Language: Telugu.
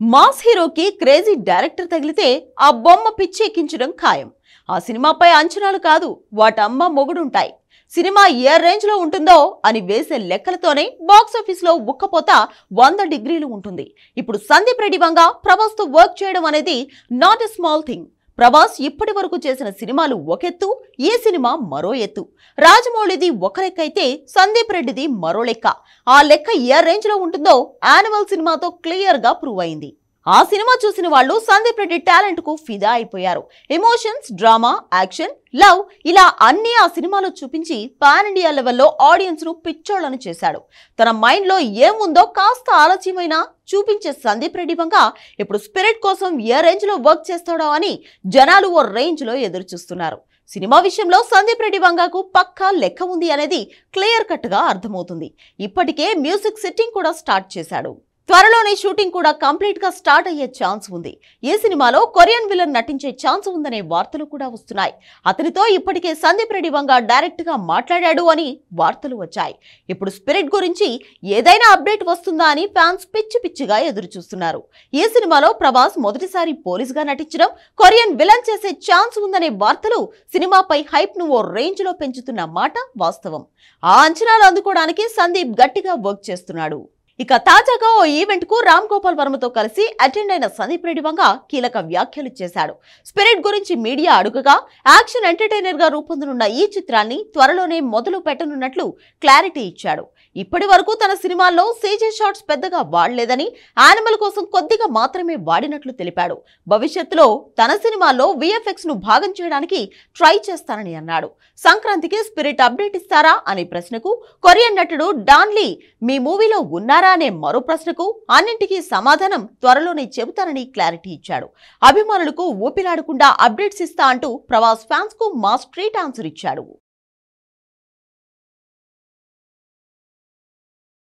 మాస్ హీరోకి క్రేజీ డైరెక్టర్ తగిలితే ఆ బొమ్మ పిచ్చి ఎక్కించడం ఖాయం. ఆ సినిమాపై అంచనాలు కాదు, వాటమ్మ మొగుడుంటాయి. సినిమా ఏ రేంజ్ లో ఉంటుందో అని వేసే లెక్కలతోనే బాక్సాఫీస్ లో ఉక్కపోత 100 డిగ్రీలు ఉంటుంది. ఇప్పుడు సందీప్ రెడ్డి వంగ ప్రభాస్ తో వర్క్ చేయడం అనేది not a small thing. Prabhas ఇప్పటి వరకు చేసిన సినిమాలు ఒకెత్తు, ఈ సినిమా మరో ఎత్తు. రాజమౌళిది ఒక లెక్క అయితే సందీప్ రెడ్డిది మరో లెక్క. ఆ లెక్క ఏ రేంజ్ లో ఉంటుందో యానిమల్ సినిమాతో క్లియర్ గా ప్రూవ్ అయింది. ఆ సినిమా చూసిన వాళ్ళు సందీప్ రెడ్డి టాలెంట్ కు ఫిదా అయిపోయారు. ఎమోషన్స్, డ్రామా, యాక్షన్, లవ్ ఇలా అన్ని ఆ సినిమాలో చూపించి పాన్ ఇండియా లెవెల్లో ఆడియన్స్ ను పిచ్చోళ్లను చేశాడు. తన మైండ్ లో ఏముందో కాస్త ఆలస్యమైనా చూపించే సందీప్ రెడ్డి వంగ ఇప్పుడు స్పిరిట్ కోసం ఏ రేంజ్ లో వర్క్ చేస్తాడో అని జనాలు ఓ రేంజ్ లో ఎదురు చూస్తున్నారు. సినిమా విషయంలో సందీప్ రెడ్డి వంగకు పక్కా లెక్క ఉంది అనేది క్లియర్ కట్ గా అర్థమవుతుంది. ఇప్పటికే మ్యూజిక్ సెట్టింగ్ కూడా స్టార్ట్ చేశాడు. త్వరలోనే షూటింగ్ కూడా కంప్లీట్ గా స్టార్ట్ అయ్యే ఛాన్స్ ఉంది. ఈ సినిమాలో కొరియన్ విలన్ నటించే ఛాన్స్ ఉందనే వార్తలు కూడా వస్తున్నాయి. అతనితో ఇప్పటికే సందీప్ రెడ్డి వంగ డైరెక్ట్ గా మాట్లాడాడు అని వార్తలు వచ్చాయి. ఇప్పుడు స్పిరిట్ గురించి ఏదైనా అప్డేట్ వస్తుందా అని ఫ్యాన్స్ పిచ్చి పిచ్చిగా ఎదురు చూస్తున్నారు. ఈ సినిమాలో ప్రభాస్ మొదటిసారి పోలీస్ గా నటించడం, కొరియన్ విలన్ చేసే ఛాన్స్ ఉందనే వార్తలు సినిమాపై హైప్ ను ఓ రేంజ్ లో పెంచుతున్న మాట వాస్తవం. ఆ అంచనాలు అందుకోవడానికి సందీప్ గట్టిగా వర్క్ చేస్తున్నాడు. ఇక తాజాగా ఓ ఈవెంట్ కు రామ్ గోపాల్ వర్మతో కలిసి అటెండ్ అయిన సందీప్ రెడ్డి వంగ కీలక వ్యాఖ్యలు చేశాడు. స్పిరిట్ గురించి మీడియా అడుగగా యాక్షన్ ఎంటర్టైనర్ గా రూపొందనున్న ఈ చిత్రాన్ని త్వరలోనే మొదలు పెట్టనున్నట్లు క్లారిటీ ఇచ్చాడు. ఇప్పటి వరకు తన సినిమాల్లో సీజీ షాట్స్ పెద్దగా వాడలేదని, యానిమల్ కోసం కొద్దిగా మాత్రమే వాడినట్లు తెలిపాడు. భవిష్యత్తులో తన సినిమాల్లో విఎఫ్ఎక్స్ ను భాగం చేయడానికి ట్రై చేస్తానని అన్నాడు. సంక్రాంతికి స్పిరిట్ అప్డేట్ ఇస్తారా అనే ప్రశ్నకు, కొరియన్ నటుడు డాన్ లీ మీ మూవీలో ఉన్నారా అనే మరో ప్రశ్నకు అన్నింటికీ సమాధానం త్వరలోనే చెబుతానని క్లారిటీ ఇచ్చాడు. అభిమానులకు ఊపిరాడకుండా అప్డేట్స్ ఇస్తా అంటూ ప్రభాస్ ఫ్యాన్స్ కు మాస్ ట్రీట్ ఆన్సర్ ఇచ్చాడు.